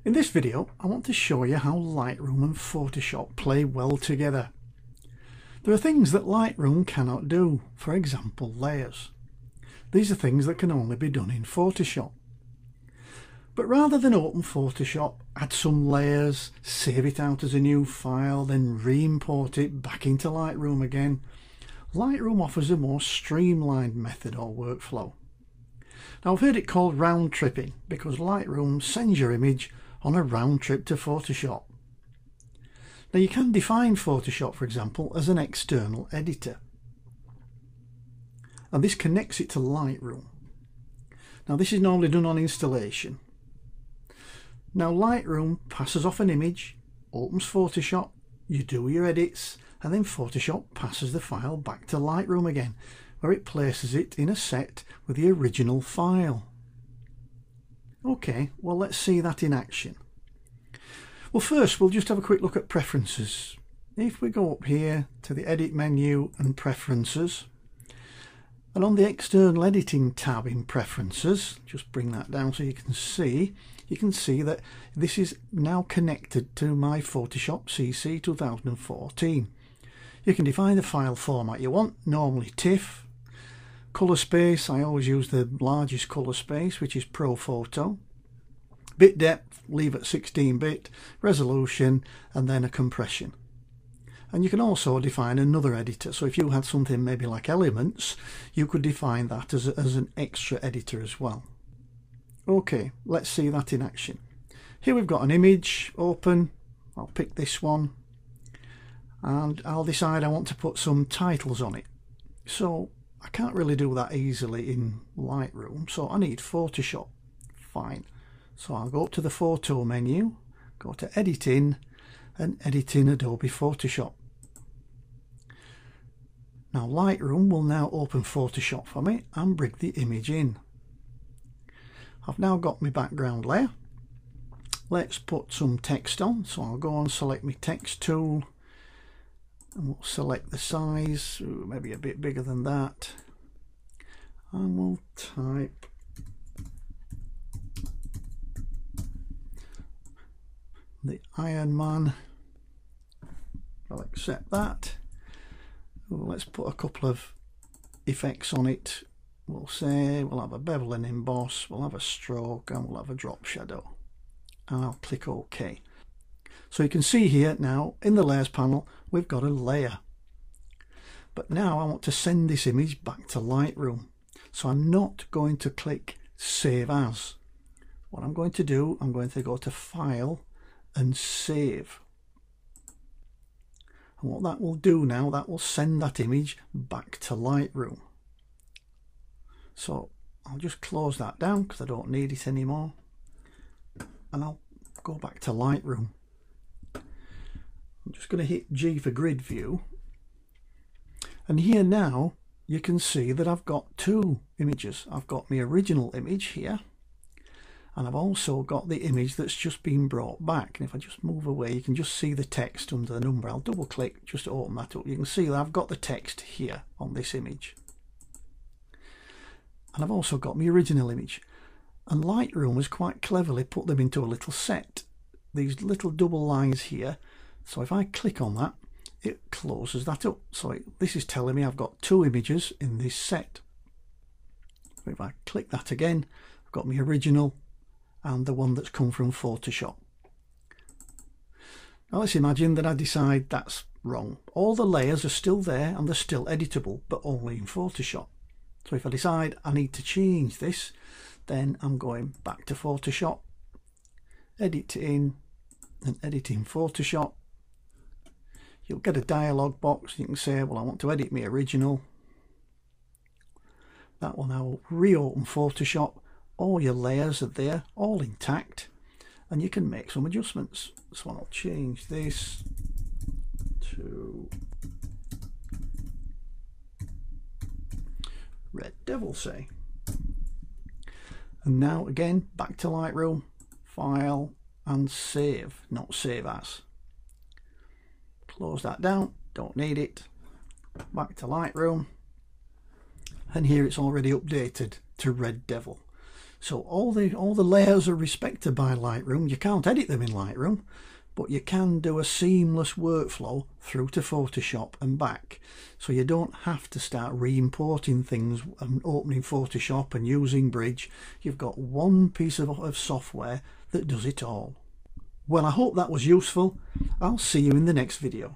In this video, I want to show you how Lightroom and Photoshop play well together. There are things that Lightroom cannot do, for example layers. These are things that can only be done in Photoshop. But rather than open Photoshop, add some layers, save it out as a new file, then re-import it back into Lightroom again, Lightroom offers a more streamlined method or workflow. Now I've heard it called round tripping because Lightroom sends your image on a round trip to Photoshop. Now you can define Photoshop, for example, as an external editor, and this connects it to Lightroom. Now this is normally done on installation. Now Lightroom passes off an image, opens Photoshop, you do your edits, and then Photoshop passes the file back to Lightroom again, where it places it in a set with the original file. Okay, well let's see that in action. Well, first we'll just have a quick look at preferences. If we go up here to the edit menu and preferences, and on the external editing tab in preferences, just bring that down so you can see that this is now connected to my Photoshop CC 2014. You can define the file format you want, normally TIFF. Colour space, I always use the largest colour space, which is Pro Photo. Bit depth, leave at 16-bit, resolution, and then a compression. And you can also define another editor. So if you had something maybe like Elements, you could define that as an extra editor as well. Okay, let's see that in action. Here we've got an image open. I'll pick this one, and I'll decide I want to put some titles on it. So I can't really do that easily in Lightroom, so I need Photoshop. Fine. So I'll go up to the photo menu, go to editing, and edit in Adobe Photoshop. Now Lightroom will now open Photoshop for me and bring the image in. I've now got my background layer. Let's put some text on, so I'll go and select my text tool, and we'll select the size, maybe a bit bigger than that, and we'll type the Iron Man. I'll accept that. Let's put a couple of effects on it. We'll say we'll have a bevel and emboss, we'll have a stroke, and we'll have a drop shadow, and I'll click OK. So you can see here now in the layers panel we've got a layer. But now I want to send this image back to Lightroom, so I'm not going to click Save As. What I'm going to do, I'm going to go to File and Save. And what that will do now, that will send that image back to Lightroom. So I'll just close that down because I don't need it anymore, and I'll go back to Lightroom. I'm just going to hit G for grid view, and here now you can see that I've got two images. I've got my original image here, and I've also got the image that's just been brought back. And if I just move away, you can just see the text under the number. I'll double click just to open that up. You can see that I've got the text here on this image, and I've also got my original image. And Lightroom has quite cleverly put them into a little set, these little double lines here. So if I click on that, it closes that up. So this is telling me I've got two images in this set. If I click that again, I've got my original and the one that's come from Photoshop. Now let's imagine that I decide that's wrong. All the layers are still there and they're still editable, but only in Photoshop. So if I decide I need to change this, then I'm going back to Photoshop, edit in, and edit in Photoshop. You'll get a dialog box. You can say, well, I want to edit my original. That will now reopen Photoshop. All your layers are there, all intact, and you can make some adjustments. So I'll change this to Red Devil, say. And now again, back to Lightroom, File and Save, not Save As. Close that down, don't need it. Back to Lightroom, and here it's already updated to Red Devil. So all the layers are respected by Lightroom. You can't edit them in Lightroom, but you can do a seamless workflow through to Photoshop and back. So you don't have to start re-importing things and opening Photoshop and using Bridge. You've got one piece of software that does it all. Well, I hope that was useful. I'll see you in the next video.